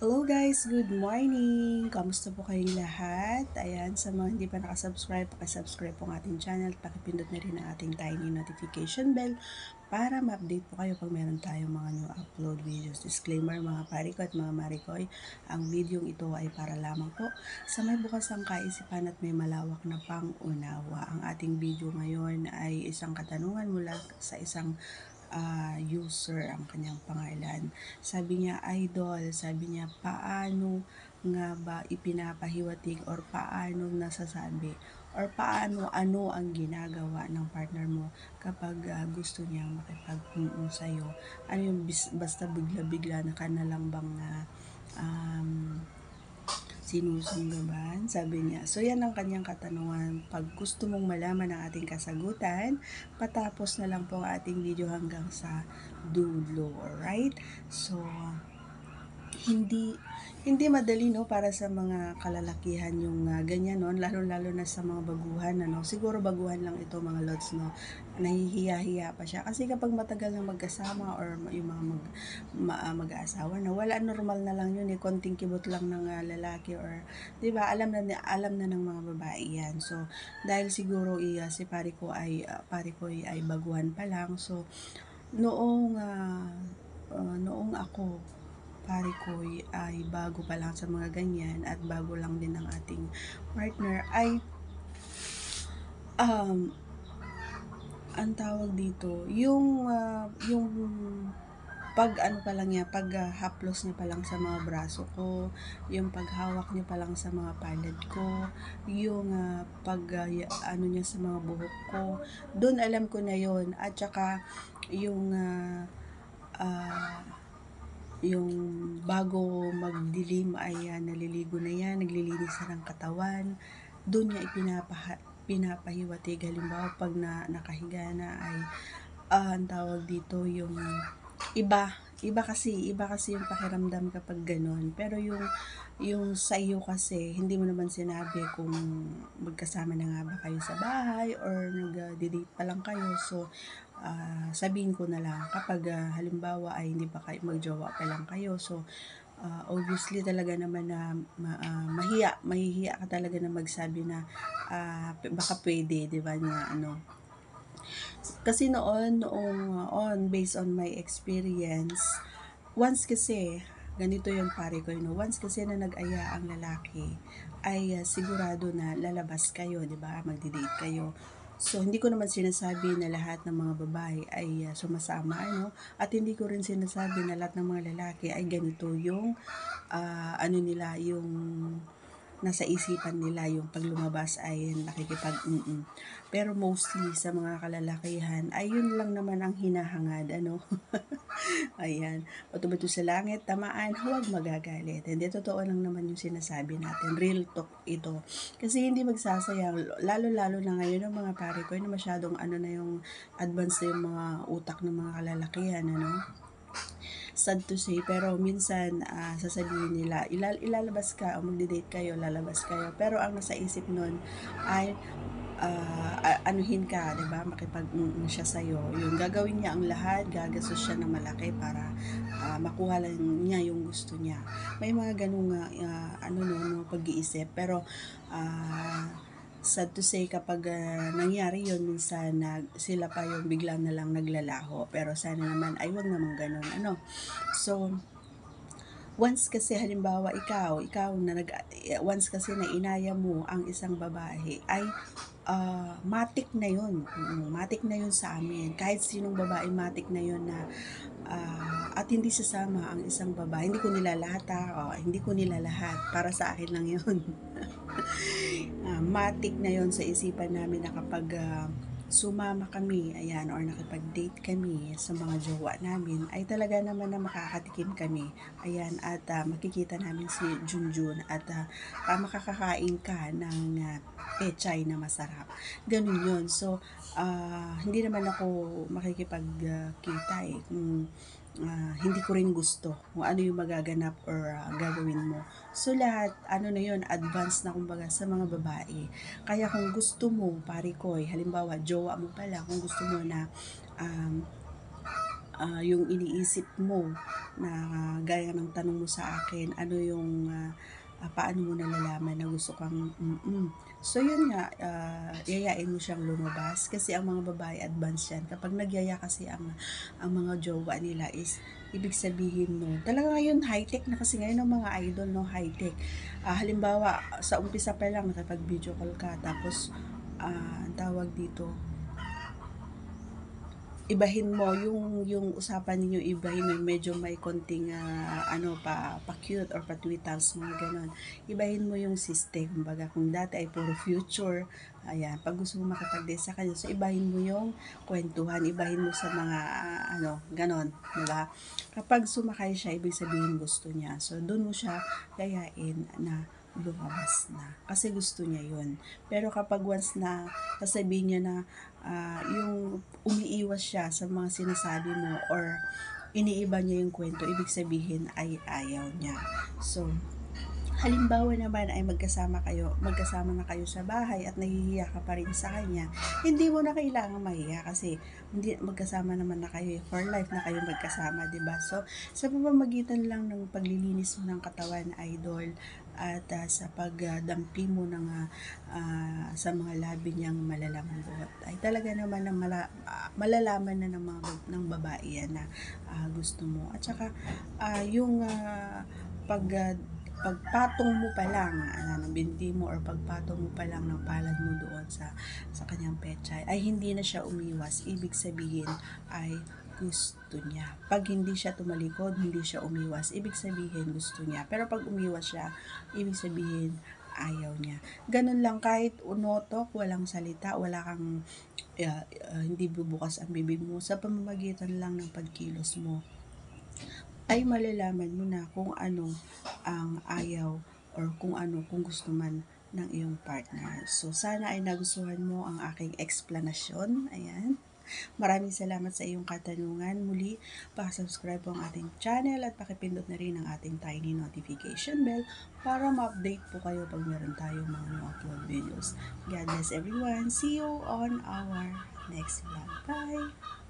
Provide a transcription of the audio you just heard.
Hello guys, good morning! Kamusta po kayong lahat? Ayan, sa mga hindi pa nakasubscribe, pakisubscribe po ang ating channel at pakipindot na rin ang ating tiny notification bell para ma-update po kayo pag meron tayong mga new upload videos. Disclaimer mga pari ko at mga marikoy, ang videong ito ay para lamang po sa may bukas ang kaisipan at may malawak na pang-unawa. Ang ating video ngayon ay isang katanungan mula sa isang user ang kanyang pangalan. Sabi niya, idol, sabi niya, paano nga ba ipinapahiwatig or paano nasasabi or paano ano ang ginagawa ng partner mo kapag gusto niyang makipag sa'yo? Ano yung basta bigla-bigla na ka na lang bang um, sinusunggaban? Sabi niya. So, yan ang kanyang katanungan. Pag gusto mong malaman ang ating kasagutan, patapos na lang po ang ating video hanggang sa dulo. Alright? So, hindi hindi madali no para sa mga kalalakihan yung ganyan no, lalo-lalo na sa mga baguhan ano. Siguro baguhan lang ito mga lods no. Nahihiya-hiya pa siya kasi kapag matagal na magkasama or yung mga mag-aasawa na wala, normal na lang yun eh, konting kibot lang ng lalaki or 'di ba, alam na ng mga babae yan. So dahil siguro si pare ko ay baguhan pa lang. So noong ako pare ko ay bago pa lang sa mga ganyan at bago lang din ang ating partner ay um, ang tawag dito yung pag ano pa lang niya, pag haplos niya pa lang sa mga braso ko, yung paghawak niya pa lang sa mga palad ko, yung pag ano niya sa mga buhok ko, doon alam ko na yon. At saka yung uh, yung bago magdilim ay naliligo na yan, naglilinis na ng katawan, doon niya pinapahiwatig. Halimbawa pag nakahiga na ay ang tawag dito yung iba kasi yung pakiramdam kapag ganon. Pero yung sa iyo kasi hindi mo naman sinabi kung magkasama na nga ba kayo sa bahay or nag-date pa lang kayo. So sabihin ko na lang kapag halimbawa ay hindi pa kayo magjowa pa lang kayo. So obviously talaga naman na mahihiya ka talaga na magsabi na baka pwede, 'di ba, na ano. Kasi noong based on my experience, once kasi ganito yung pare ko, once kasi na nag-aya ang lalaki ay sigurado na lalabas kayo, 'di ba? Magdi-date kayo. So hindi ko naman sinasabi na lahat ng mga babae ay sumasama ano, at hindi ko rin sinasabi na lahat ng mga lalaki ay ganito yung ano nila, yung nasa isipan nila yung pag lumabas ay nakikipag. Pero mostly sa mga kalalakihan ay yun lang naman ang hinahangad ano. Ayan, bato-bato sa langit, tamaan, huwag magagalit. Hindi, totoo lang naman yung sinasabi natin, real talk ito. Kasi hindi magsasayang, lalo-lalo na ngayon ng mga pare ko na masyadong ano na yung advance na yung mga utak ng mga kalalakihan ano. Sad to say, pero minsan sasabihin nila, ilalabas ka o magdi-date kayo, lalabas kayo. Pero ang nasa isip nun ay anuhin ka, 'di ba? Makipag siya sa iyo. Yung gagawin niya ang lahat, gagastos siya ng malaki para makuha lang niya yung gusto niya. May mga ganung ano no, pag-iisip, pero sad to say kapag nangyari yon minsan sila pa yung bigla na lang naglalaho, pero sana naman ay wag naman ganun ano. So once kasi halimbawa ikaw na once kasi na inaya mo ang isang babae ay matik na yun. Matik na yun sa amin. Kahit sinong babae, matik na yun na at hindi sasama ang isang babae. Hindi ko nila lahat hindi ko nila lahat. Para sa akin lang yun. Matik na yon sa isipan namin na kapag sumama kami, ayan, or nakipag-date kami sa mga jowa namin, ay talaga naman na makakatikim kami. Ayan, at makikita namin si Junjun at makakakain ka ng pechay na masarap. Ganun yun. So, hindi naman ako makikipagkita kung hindi ko rin gusto kung ano yung magaganap or gagawin mo. So lahat, ano na yun, advance na kumbaga sa mga babae. Kaya kung gusto mo, pare ko, halimbawa, jowa mo pala, kung gusto mo na yung iniisip mo na gaya ng tanong mo sa akin, ano yung paano mo nalalaman na gusto kang So yun nga, yayain mo siyang lumabas kasi ang mga babae advance yan. Kapag nagyaya kasi ang mga jowa nila is ibig sabihin no. Talaga ngayon high-tech na kasi ngayon ang mga idol no, high-tech. Halimbawa, sa umpisa pa lang nakapag-video call ka tapos ang tawag dito, ibahin mo yung usapan ninyo, ibahin mo medyo may konting pa cute or pa tweetals mga ganon. Ibahin mo yung system, kumbaga kung dati ay puro future, ayan, pag gusto mo makipag-date sa kanya, so ibahin mo yung kwentuhan, ibahin mo sa mga ganon, diba? Kapag sumakay siya, ibig sabihin gusto niya, so doon mo siya yayain na lumabas na kasi gusto niya yun. Pero kapag once na sasabihin niya na yung umiiwas siya sa mga sinasabi mo or iniiba niya yung kwento, ibig sabihin ay ayaw niya. So, halimbawa naman ay magkasama na kayo sa bahay at nahihiya ka pa rin sa kanya, hindi mo na kailangan mahiya kasi hindi magkasama naman na kayo, for life na kayo magkasama, 'di ba? So, sa pamamagitan lang ng paglilinis mo ng katawan, idol, at sa pagdampi mo ng sa mga labi niyang malalambot ay talaga naman na malalaman na ng babae yan na gusto mo. At saka yung pag pagpatong mo pa lang ng binti mo or pagpatong mo pa lang ng palad mo doon sa kanyang pechay ay hindi na siya umiwas, ibig sabihin ay gusto niya. Pag hindi siya tumalikod, hindi siya umiwas, ibig sabihin gusto niya. Pero pag umiwas siya, ibig sabihin ayaw niya. Ganun lang, kahit unotok, walang salita, wala kang hindi bubukas ang bibig mo, sa pamamagitan lang ng pagkilos mo ay malalaman mo na kung ano ang ayaw or kung gusto man ng iyong partner. So, sana ay nagustuhan mo ang aking explanation. Ayan. Maraming salamat sa iyong katanungan. Muli, pakisubscribe po ang ating channel at pakipindot na rin ang ating tiny notification bell para ma-update po kayo pag meron tayong mga new upload videos. God bless everyone. See you on our next vlog. Bye!